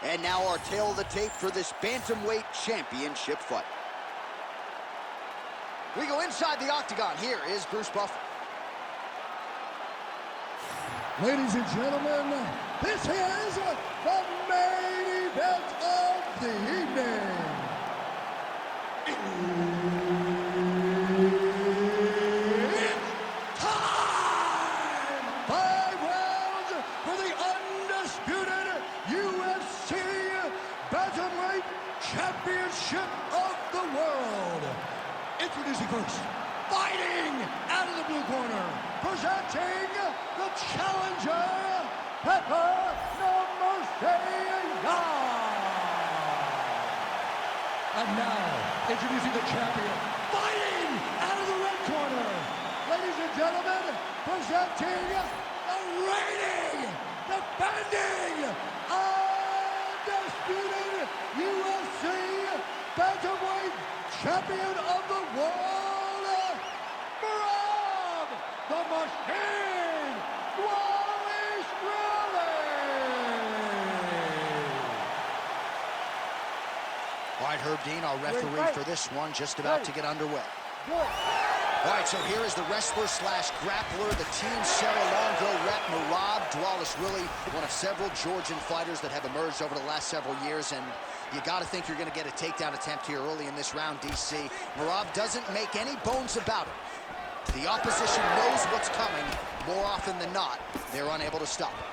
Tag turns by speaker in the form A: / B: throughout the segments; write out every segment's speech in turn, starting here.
A: And now our tail of the tape for this Bantamweight championship fight. We go inside the octagon. Here is Bruce Buffer.
B: Ladies and gentlemen, this is the main event of the evening. It's time! 5 rounds for the undisputed UFC Bantamweight Championship of the World. Introducing first, fighting out of the blue corner, presenting the challenger, Pepper Namaste. And now, introducing the champion, fighting out of the red corner, ladies and gentlemen, presenting the reigning, defending, undisputed UFC Bantamweight Champion of the World, the Machine, Dvalishvili!
A: All right, Herb Dean, our referee for this one, just about to get underway. All right, so here is the wrestler slash grappler, the Team Serra-Longo rep, Merab Dvalishvili, one of several Georgian fighters that have emerged over the last several years, and you got to think you're going to get a takedown attempt here early in this round, DC. Merab doesn't make any bones about it. The opposition knows what's coming. More often than not, they're unable to stop it.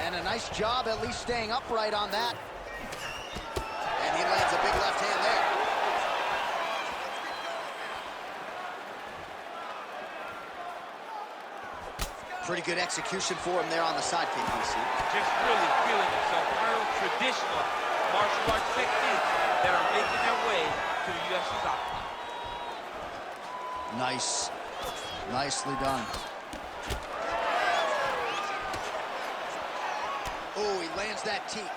A: And a nice job at least staying upright on that. And he lands a big left hand there. Pretty good execution for him there on the sidekick, DC.
C: Just really feeling himself. Real traditional martial arts techniques that are making their way to the UFC's octagon.
A: Nice. Nicely done. Oh, he lands that teep.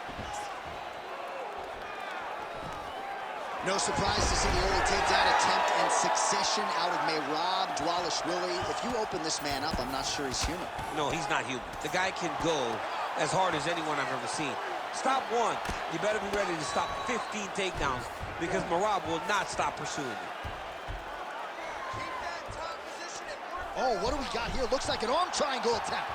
A: No surprise to see the early takedown attempt in succession out of Merab Dvalishvili. If you open this man up, I'm not sure he's human.
C: No, he's not human. The guy can go as hard as anyone I've ever seen. Stop one, you better be ready to stop 15 takedowns because Merab will not stop pursuing you.
A: Oh, what do we got here? Looks like an arm triangle attempt.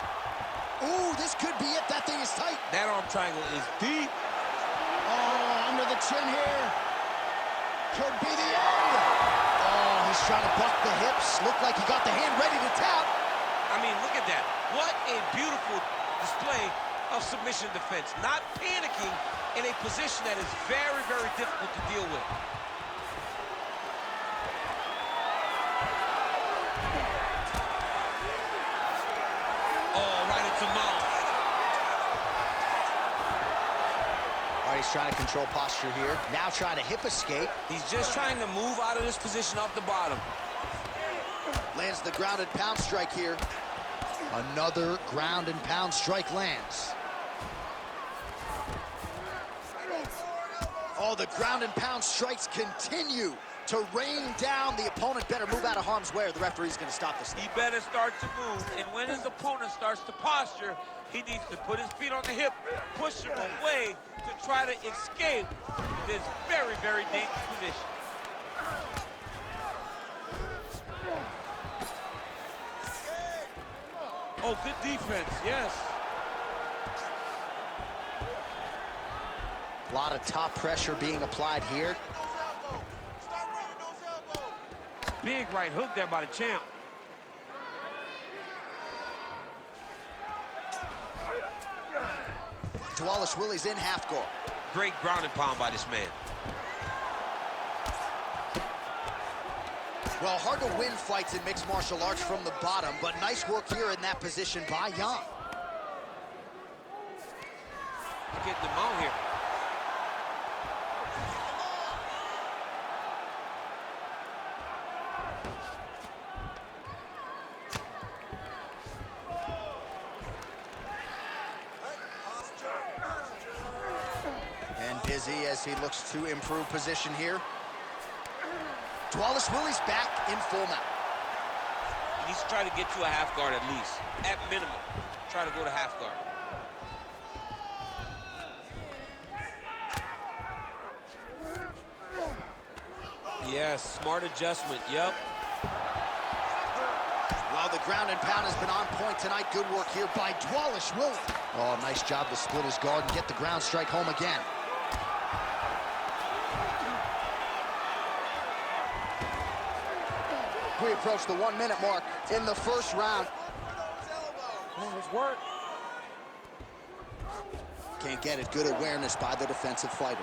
A: Ooh, this could be it. That thing is tight.
C: That arm triangle is deep.
A: Oh, under the chin here. Could be the end. Oh, he's trying to buck the hips. Looked like he got the hand ready to tap.
C: I mean, look at that. What a beautiful display of submission defense. Not panicking in a position that is very, very difficult to deal with. Oh, right into mouth.
A: He's trying to control posture here. Now trying to hip escape.
C: He's just trying to move out of this position off the bottom.
A: Lands the grounded pound strike here. Another ground and pound strike lands. Oh, the ground and pound strikes continue to rain down. The opponent better move out of harm's way or the referee's going to stop this.
C: He better start to move, and when his opponent starts to posture, he needs to put his feet on the hip, push him away to try to escape this very, very dangerous position. Oh, good defense, yes.
A: A lot of top pressure being applied here.
C: Big right hook there by the champ.
A: Dvalishvili's in half guard.
C: Great ground and pound by this man.
A: Well, hard to win fights in mixed martial arts from the bottom, but nice work here in that position by Yan.
C: He's getting the mount here.
A: Busy as he looks to improve position here. Dvalishvili's back in full mount.
C: He needs to try to get to a half guard at least. At minimum, try to go to half guard. Yes, smart adjustment, yep.
A: Well, the ground and pound has been on point tonight. Good work here by Dvalishvili. Oh, nice job to split his guard and get the ground strike home again. We approach the 1 minute mark in the first round.
B: Nice work.
A: Can't get it. Good awareness by the defensive fighter.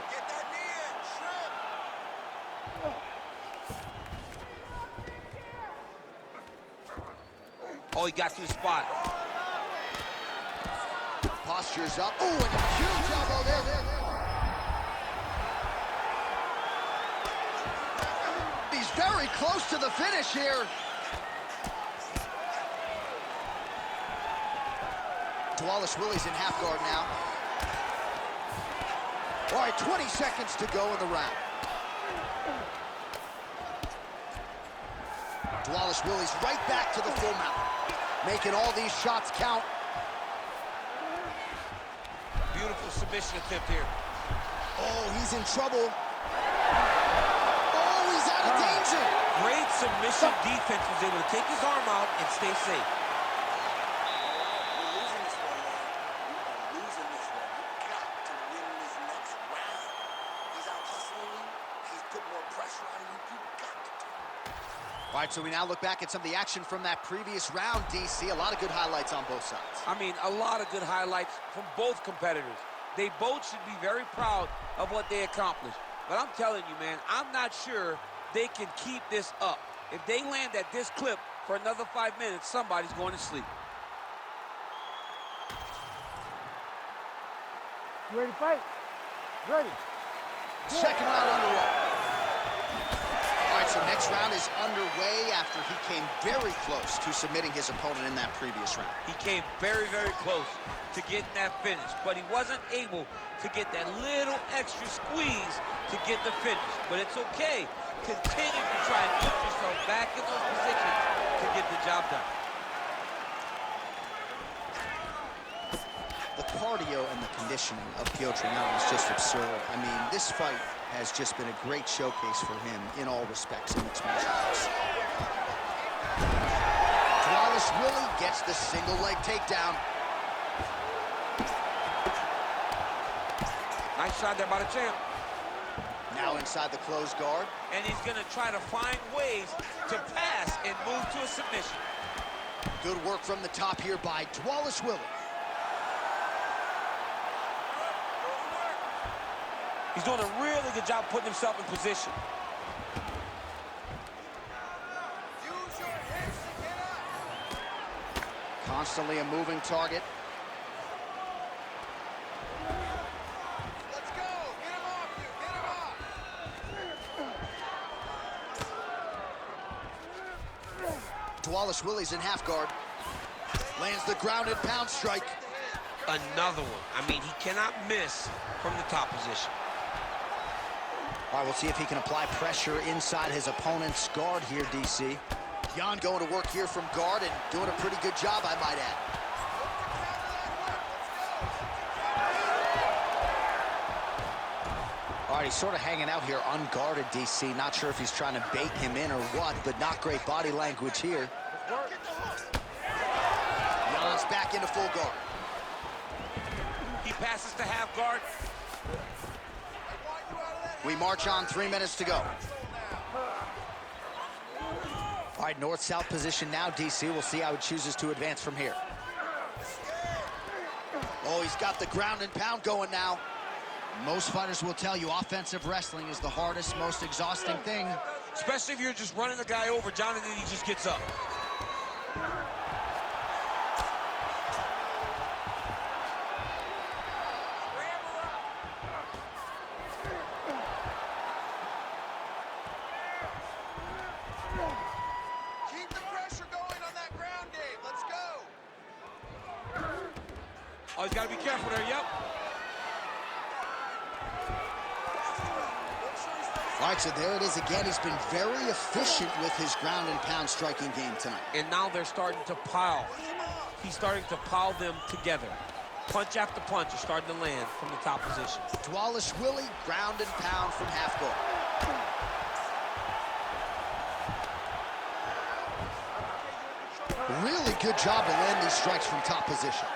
C: Oh, he got to the spot.
A: Posture's up. Oh, and a huge elbow there. He's very close to the finish here. Dvalishvili's in half guard now. All right, 20 seconds to go in the round. Dvalishvili's right back to the full mount, making all these shots count.
C: Beautiful submission attempt here.
A: Oh, he's in trouble. Oh, he's out of danger.
C: Great submission defense, was able to take his arm out and stay safe.
A: All right, so we now look back at some of the action from that previous round, DC. A lot of good highlights on both sides.
C: I mean, a lot of good highlights from both competitors. They both should be very proud of what they accomplished. But I'm telling you, man, I'm not sure they can keep this up. If they land at this clip for another 5 minutes, somebody's going to sleep.
B: You ready to fight? Ready.
A: Second round underway. All right, so next round is underway after he came very close to submitting his opponent in that previous round.
C: He came very, very close to getting that finish, but he wasn't able to get that little extra squeeze to get the finish. But it's okay. Continue to try and put yourself back in those positions to get the job done.
A: The cardio and the conditioning of Piotr Yan is just absurd. I mean, this fight has just been a great showcase for him in all respects in mixed martial arts. Dvalishvili gets the single leg takedown.
C: Nice shot there by the champ.
A: Now inside the closed guard.
C: And he's going to try to find ways to pass and move to a submission.
A: Good work from the top here by Dvalishvili.
C: He's doing a really good job putting himself in position.
D: Use your hips to get up.
A: Constantly a moving target.
D: Let's go. Get him off you. Get him off.
A: Dvalishvili's in half guard. Lands the ground and pound strike.
C: Another one. I mean, he cannot miss from the top position.
A: All right, we'll see if he can apply pressure inside his opponent's guard here, DC. Yan going to work here from guard and doing a pretty good job, I might add. All right, he's sort of hanging out here unguarded, DC. Not sure if he's trying to bait him in or what, but not great body language here. Yan's back into full guard.
C: He passes to half guard.
A: We march on, 3 minutes to go. All right, north-south position now, DC. We'll see how he chooses to advance from here. Oh, he's got the ground and pound going now. Most fighters will tell you offensive wrestling is the hardest, most exhausting thing.
C: Especially if you're just running the guy over, John, and then he just gets up.
D: Keep the pressure going on that ground game. Let's go.
C: Oh, he's got to be careful there, yep.
A: All right, so there it is again. He's been very efficient with his ground and pound striking game tonight.
C: And now they're starting to pile. He's starting to pile them together. Punch after punch is starting to land from the top position.
A: Dvalishvili, ground and pound from half guard. Really good job to land these strikes from top position.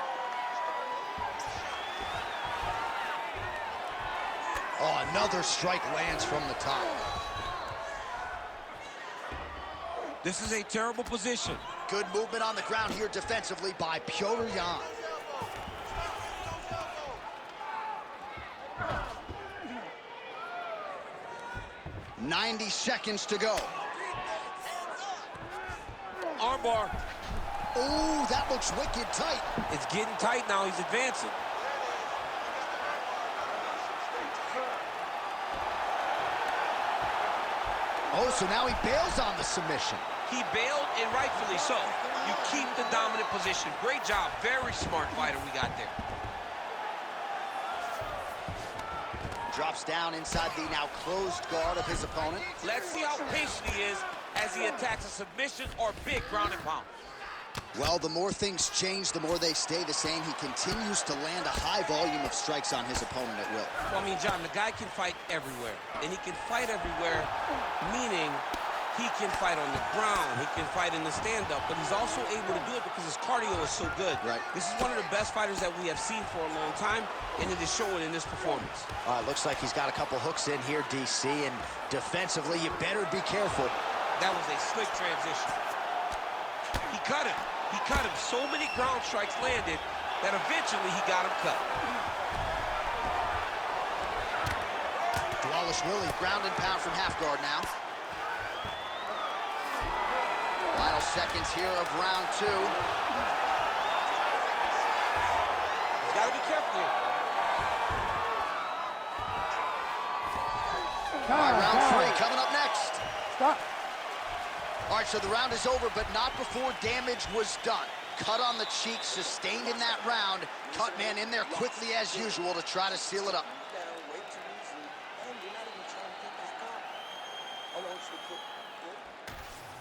A: Oh, another strike lands from the top.
C: This is a terrible position.
A: Good movement on the ground here defensively by Petr Yan. 90 seconds to go.
C: Armbar.
A: Oh, that looks wicked tight.
C: It's getting tight now. He's advancing.
A: Oh, so now he bails on the submission.
C: He bailed, and rightfully so. You keep the dominant position. Great job. Very smart fighter we got there.
A: Drops down inside the now closed guard of his opponent.
C: Let's see how patient he is as he attacks a submission or big ground and pound.
A: Well, the more things change, the more they stay the same. He continues to land a high volume of strikes on his opponent at will.
C: Well, I mean, John, the guy can fight everywhere. And he can fight everywhere, meaning he can fight on the ground, he can fight in the stand-up, but he's also able to do it because his cardio is so good.
A: Right.
C: This is one of the best fighters that we have seen for a long time, and it is showing in this performance.
A: Looks like he's got a couple hooks in here, DC, and defensively, you better be careful.
C: That was a slick transition. He cut him. He cut him. So many ground strikes landed that eventually he got him cut.
A: Dvalishvili, ground and pound from half guard now. Final seconds here of round 2.
C: He's got to be careful here.
A: All right, round 3 coming up next.
B: Stop.
A: All right, so the round is over, but not before damage was done. Cut on the cheek, sustained in that round. Cut man in there quickly as usual to try to seal it up.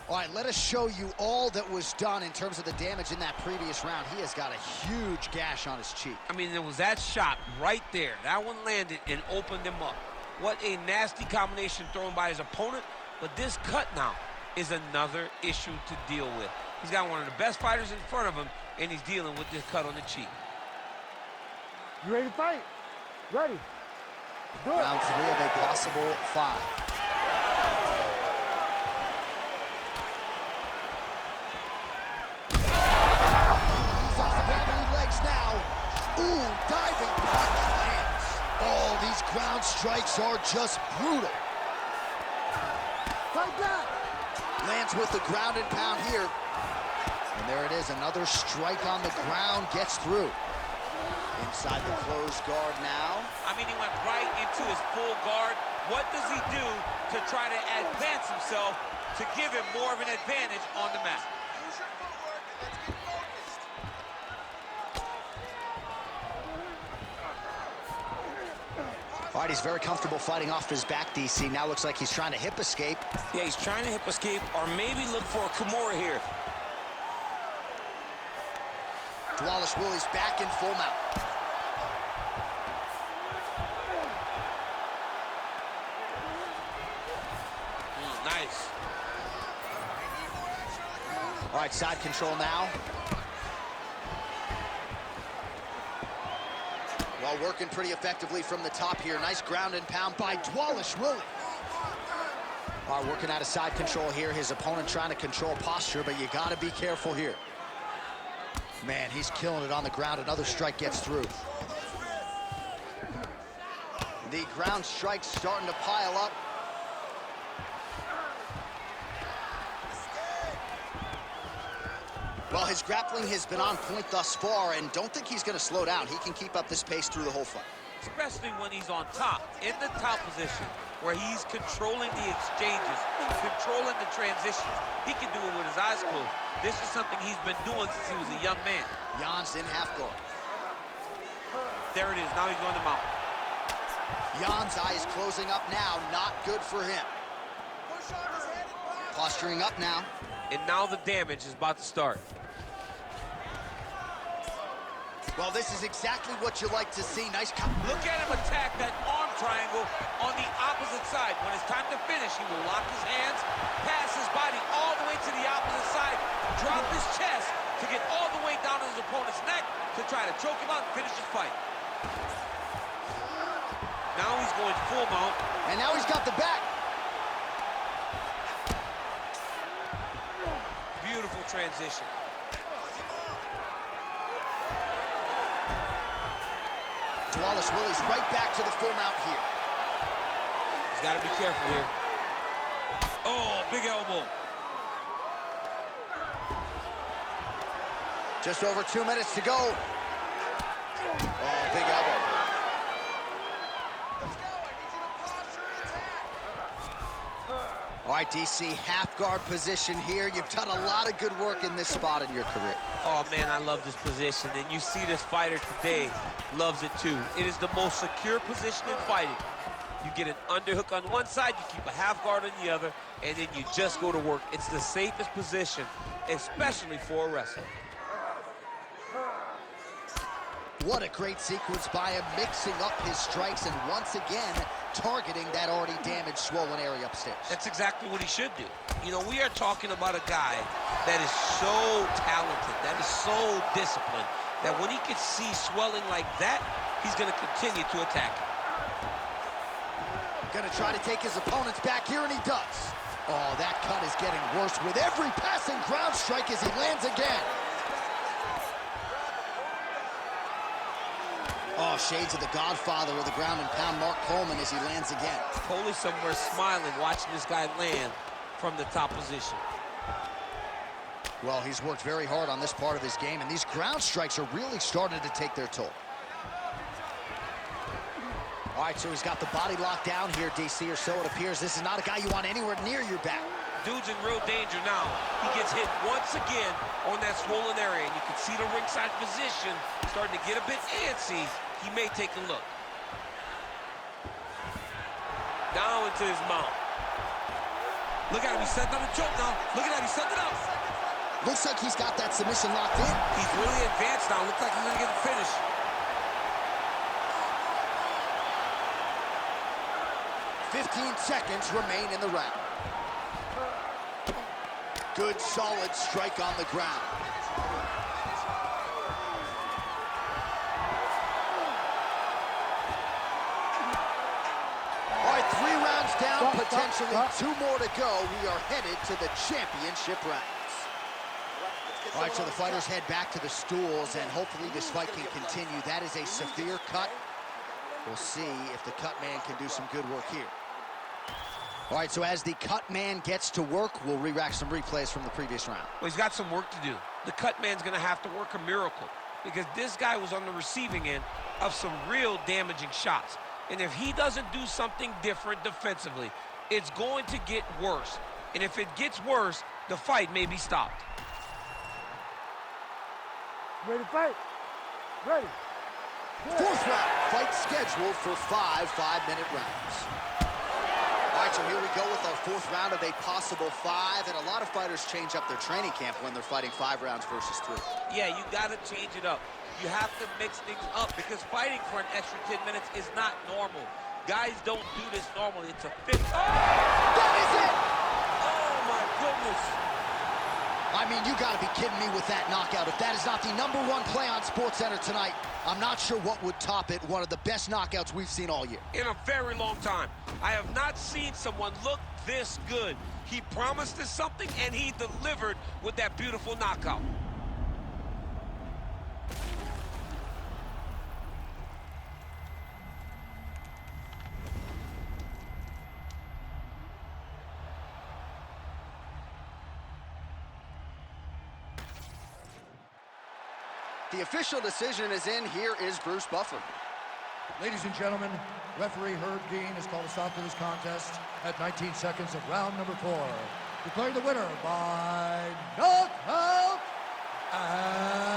A: All right, let us show you all that was done in terms of the damage in that previous round. He has got a huge gash on his cheek.
C: I mean, there was that shot right there. That one landed and opened him up. What a nasty combination thrown by his opponent. But this cut now is another issue to deal with. He's got one of the best fighters in front of him, and he's dealing with this cut on the cheek.
B: You ready to fight? Ready. Do it.
A: Round 3 of a possible 5. He's off the wobbly legs now. Ooh, diving punch lands. Oh, these ground strikes are just brutal.
B: Fight back.
A: Lands with the ground and pound here. And there it is, another strike on the ground, gets through. Inside the closed guard now.
C: I mean, he went right into his full guard. What does he do to try to advance himself to give him more of an advantage on the mat?
D: Use your footwork and let's get focused.
A: All right, he's very comfortable fighting off his back, DC. Now looks like he's trying to hip escape.
C: Yeah, he's trying to hip escape or maybe look for a Kimura here.
A: Dvalishvili's back in full mount.
C: Nice.
A: All right, side control now. Well, working pretty effectively from the top here. Nice ground and pound by Dvalishvili. All right, working out of side control here. His opponent trying to control posture, but you got to be careful here. Man, he's killing it on the ground. Another strike gets through. The ground strikes starting to pile up. Well, his grappling has been on point thus far, and don't think he's going to slow down. He can keep up this pace through the whole fight.
C: Especially when he's on top, in the top position, where he's controlling the exchanges, controlling the transitions. He can do it with his eyes closed. This is something he's been doing since he was a young man.
A: Jan's in half guard.
C: There it is. Now he's going to mount.
A: Jan's eye is closing up now. Not good for him.
D: Push on his head and block.
A: Posturing up now.
C: And now the damage is about to start.
A: Well, this is exactly what you like to see. Nice cut.
C: Look at him attack that arm triangle on the opposite side. When it's time to finish, he will lock his hands, pass his body all the way to the opposite side, drop his chest to get all the way down to his opponent's neck to try to choke him out and finish his fight. Now he's going full mount.
A: And now he's got the back.
C: Beautiful transition.
A: Dvalishvili's right back to the full mount here.
C: He's got to be careful here. Oh, big elbow.
A: Just over 2 minutes to go. Oh, big elbow.
D: Let's go. I need you to posture and attack.
A: All right, DC, half guard position here. You've done a lot of good work in this spot in your career.
C: Oh, man, I love this position. And you see this fighter today loves it, too. It is the most secure position in fighting. You get an underhook on one side, you keep a half guard on the other, and then you just go to work. It's the safest position, especially for a wrestler.
A: What a great sequence by him, mixing up his strikes and once again targeting that already damaged, swollen area upstairs.
C: That's exactly what he should do. You know, we are talking about a guy that is so talented, that is so disciplined, that when he can see swelling like that, he's going to continue to attack it.
A: Gonna try to take his opponents back here, and he does. Oh, that cut is getting worse with every passing ground strike as he lands again. Oh, shades of the godfather of the ground and pound, Mark Coleman, as he lands again.
C: Totally somewhere smiling, watching this guy land from the top position.
A: Well, he's worked very hard on this part of his game, and these ground strikes are really starting to take their toll. All right, so he's got the body locked down here, DC, or so it appears. This is not a guy you want anywhere near your back.
C: Dude's in real danger now. He gets hit once again on that swollen area, and you can see the ringside position starting to get a bit antsy. He may take a look. Down into his mount. Look at him, he's setting up a choke now. Look at that, he's setting it up.
A: Looks like he's got that submission locked in.
C: He's really advanced now. Looks like he's gonna get the finish.
A: "15 seconds remain in the round. Good, solid strike on the ground. All right, 3 rounds down, potentially 2 more to go. We are headed to the championship rounds. All right, so the fighters head back to the stools, and hopefully this fight can continue. That is a severe cut. We'll see if the cut man can do some good work here. All right, so as the cut man gets to work, we'll re-rack some replays from the previous round.
C: Well, he's got some work to do. The cut man's gonna have to work a miracle because this guy was on the receiving end of some real damaging shots. And if he doesn't do something different defensively, it's going to get worse. And if it gets worse, the fight may be stopped.
B: Ready to fight? Ready.
A: 4th round, fight scheduled for 5 5-minute rounds. All right, so here we go with our 4th round of a possible 5, and a lot of fighters change up their training camp when they're fighting 5 rounds versus 3.
C: Yeah, you gotta change it up. You have to mix things up because fighting for an extra 10 minutes is not normal. Guys don't do this normally. It's a 50. Oh!
A: That is it!
C: Oh, my goodness.
A: I mean, you gotta be kidding me with that knockout. If that is not the #1 play on SportsCenter tonight, I'm not sure what would top it. One of the best knockouts we've seen all year.
C: In a very long time. I have not seen someone look this good. He promised us something, and he delivered with that beautiful knockout.
A: The official decision is in. Here is Bruce Buffer.
B: Ladies and gentlemen, referee Herb Dean has called a stop to this contest at 19 seconds of round number 4. Declaring the winner by knockout and